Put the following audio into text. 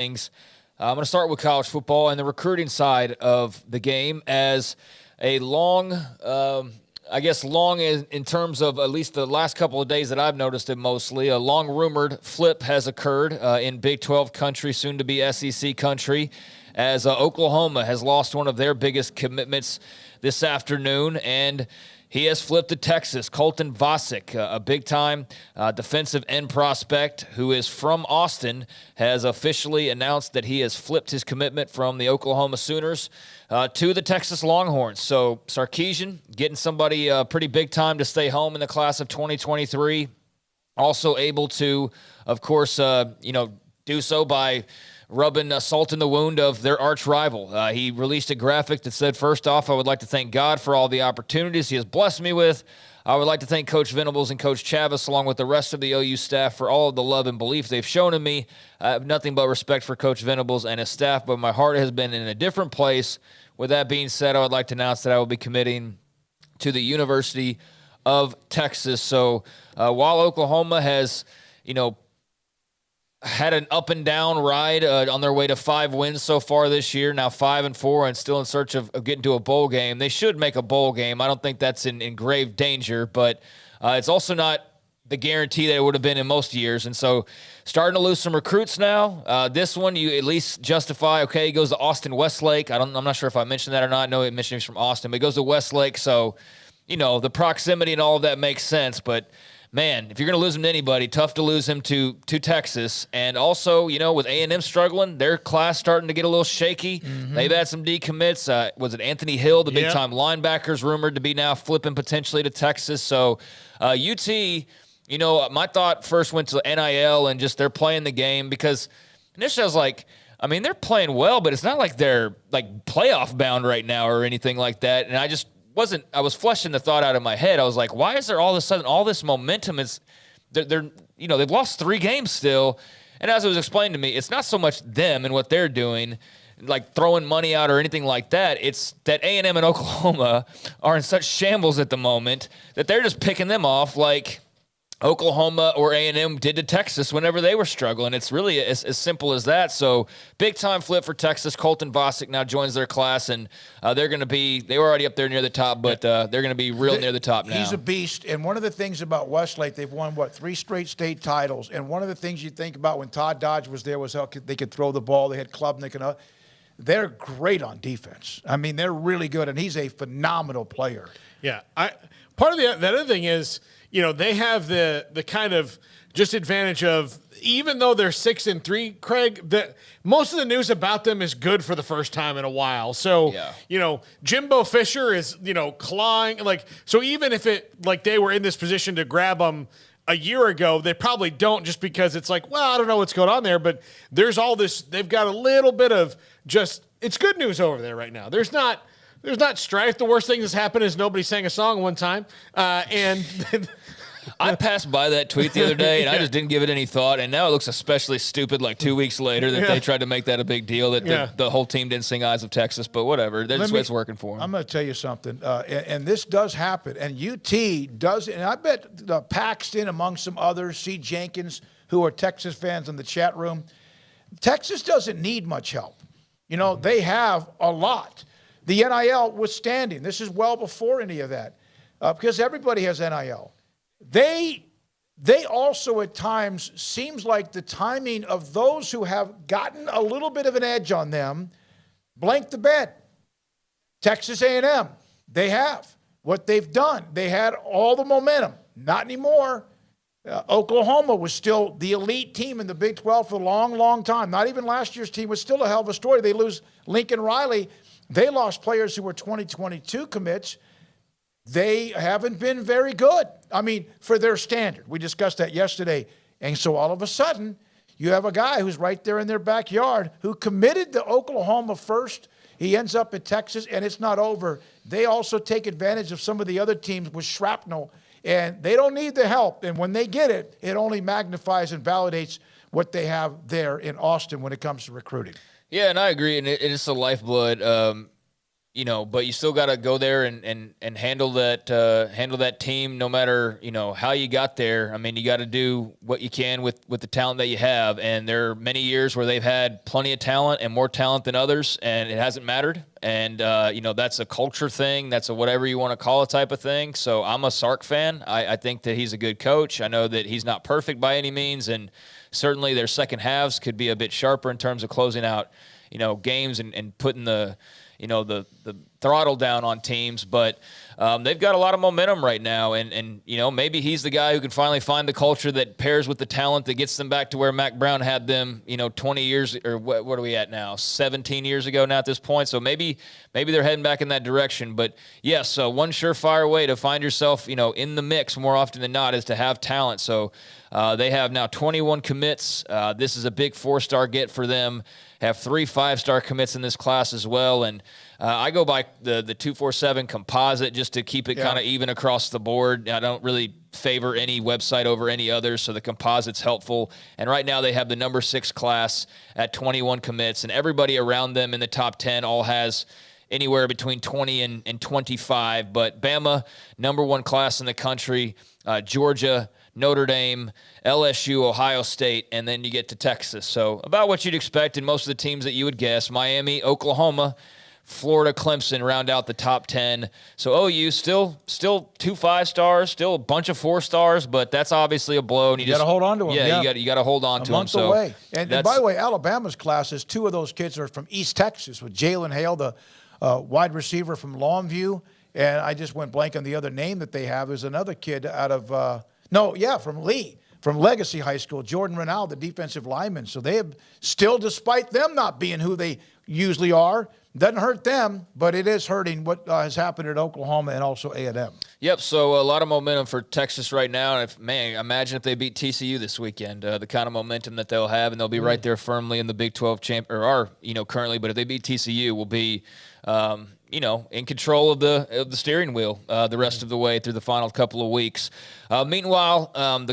things. I'm going to start with college football and the recruiting side of the game as a long in terms of at least the last couple of days that I've noticed it mostly, a long-rumored flip has occurred in Big 12 country, soon to be SEC country, as Oklahoma has lost one of their biggest commitments this afternoon, and he has flipped to Texas. Colton Vasek, a big-time defensive end prospect who is from Austin, has officially announced that he has flipped his commitment from the Oklahoma Sooners to the Texas Longhorns. So Sarkisian getting somebody pretty big-time to stay home in the class of 2023. Also able to, of course, do so by rubbing salt in the wound of their arch rival. He released a graphic that said, first off, I would like to thank God for all the opportunities he has blessed me with. I would like to thank Coach Venables and Coach Chavis, along with the rest of the OU staff, for all of the love and belief they've shown in me. I have nothing but respect for Coach Venables and his staff, but my heart has been in a different place. With that being said, I would like to announce that I will be committing to the University of Texas. So while Oklahoma has, had an up and down ride on their way to 5 wins so far this year, now 5-4, and still in search of getting to a bowl game. They should make a bowl game. I don't think that's in grave danger, but it's also not the guarantee that it would have been in most years. And so starting to lose some recruits now. This one, you at least justify, okay, he goes to Austin Westlake. I'm not sure if I mentioned that or not. I know it mentioned he's from Austin, but he goes to Westlake. So, the proximity and all of that makes sense, but man, if you're going to lose him to anybody, tough to lose him to Texas. And also, with A&M struggling, their class starting to get a little shaky. Mm-hmm. They've had some decommits. Was it Anthony Hill, the big-time linebackers, rumored to be now flipping potentially to Texas? So UT, my thought first went to NIL and just they're playing the game because initially I was like, they're playing well, but it's not like they're like playoff bound right now or anything like that. And I was fleshing the thought out of my head. I was like, why is there all of a sudden all this momentum? They've lost 3 games still. And as it was explained to me, it's not so much them and what they're doing, like throwing money out or anything like that. It's that A&M and Oklahoma are in such shambles at the moment that they're just picking them off like Oklahoma or A&M did to Texas whenever they were struggling. It's really as simple as that. So big-time flip for Texas. Colton Vasek now joins their class, and they were already up there near the top, but they're going to be real near the top now. He's a beast, and one of the things about Westlake, they've won, 3 straight state titles, and one of the things you think about when Todd Dodge was there was how they could throw the ball. They had Klubnik, they're great on defense. They're really good, and he's a phenomenal player. Yeah. Part of the other thing is, they have the kind of just advantage of, even though they're 6-3, Craig, most of the news about them is good for the first time in a while. So, Jimbo Fisher is, clawing. So even if they were in this position to grab them a year ago, they probably don't, just because it's like, well, I don't know what's going on there, but there's all this, they've got a little bit of it's good news over there right now. There's not strife. The worst thing that's happened is nobody sang a song one time. And I passed by that tweet the other day, and I just didn't give it any thought. And now it looks especially stupid 2 weeks later that they tried to make that a big deal, that the whole team didn't sing Eyes of Texas. But whatever. That's what's working for them. I'm going to tell you something. And this does happen. And UT does. And I bet Paxton, among some others, C. Jenkins, who are Texas fans in the chat room, Texas doesn't need much help. They have a lot. The NIL withstanding. This is well before any of that, because everybody has NIL. They also at times seems like the timing of those who have gotten a little bit of an edge on them blank the bed. Texas A&M, they have. What they've done, they had all the momentum. Not anymore. Oklahoma was still the elite team in the Big 12 for a long, long time. Not even last year's team was still a hell of a story. They lose Lincoln Riley. They lost players who were 2022 commits. They haven't been very good. For their standard. We discussed that yesterday. And so all of a sudden, you have a guy who's right there in their backyard who committed to Oklahoma first. He ends up at Texas, and it's not over. They also take advantage of some of the other teams with shrapnel, and they don't need the help. And when they get it, it only magnifies and validates what they have there in Austin when it comes to recruiting. Yeah, and I agree, and it's the lifeblood. but you still got to go there and handle that team no matter, how you got there. I mean, you got to do what you can with the talent that you have. And there are many years where they've had plenty of talent and more talent than others, and it hasn't mattered. And, that's a culture thing. That's a whatever you want to call it type of thing. So I'm a Sark fan. I think that he's a good coach. I know that he's not perfect by any means, and certainly their second halves could be a bit sharper in terms of closing out, games and putting the throttle down on teams, but they've got a lot of momentum right now, and maybe he's the guy who can finally find the culture that pairs with the talent that gets them back to where Mac Brown had them, 20 years, or what are we at now, 17 years ago now at this point, so maybe they're heading back in that direction, but yes, one surefire way to find yourself, in the mix more often than not is to have talent, so they have now 21 commits. This is a big 4-star get for them. Have 3 5-star commits in this class as well. And I go by the 247 composite just to keep it kind of even across the board. I don't really favor any website over any others, so the composite's helpful. And right now they have the number 6 class at 21 commits, and everybody around them in the top 10 all has anywhere between 20 and 25. But Bama, number 1 class in the country, Georgia, Notre Dame, LSU, Ohio State, and then you get to Texas. So about what you'd expect in most of the teams that you would guess. Miami, Oklahoma, Florida, Clemson round out the top 10. So OU still 2 5-stars, still a bunch of 4-stars, but that's obviously a blow. And you got to hold on to them. Yeah, you got to hold on to them. A month away. And by the way, Alabama's classes, 2 of those kids are from East Texas with Jalen Hale, the wide receiver from Longview. And I just went blank on the other name that they have. There's another kid out of from Lee, from Legacy High School, Jordan Renal, the defensive lineman. So they have still, despite them not being who they usually are, doesn't hurt them, but it is hurting what has happened at Oklahoma and also A&M. Yep, so a lot of momentum for Texas right now. And imagine if they beat TCU this weekend, the kind of momentum that they'll have, and they'll be right there firmly in the Big 12 currently. But if they beat TCU, will be in control of the steering wheel the rest of the way through the final couple of weeks. Meanwhile, the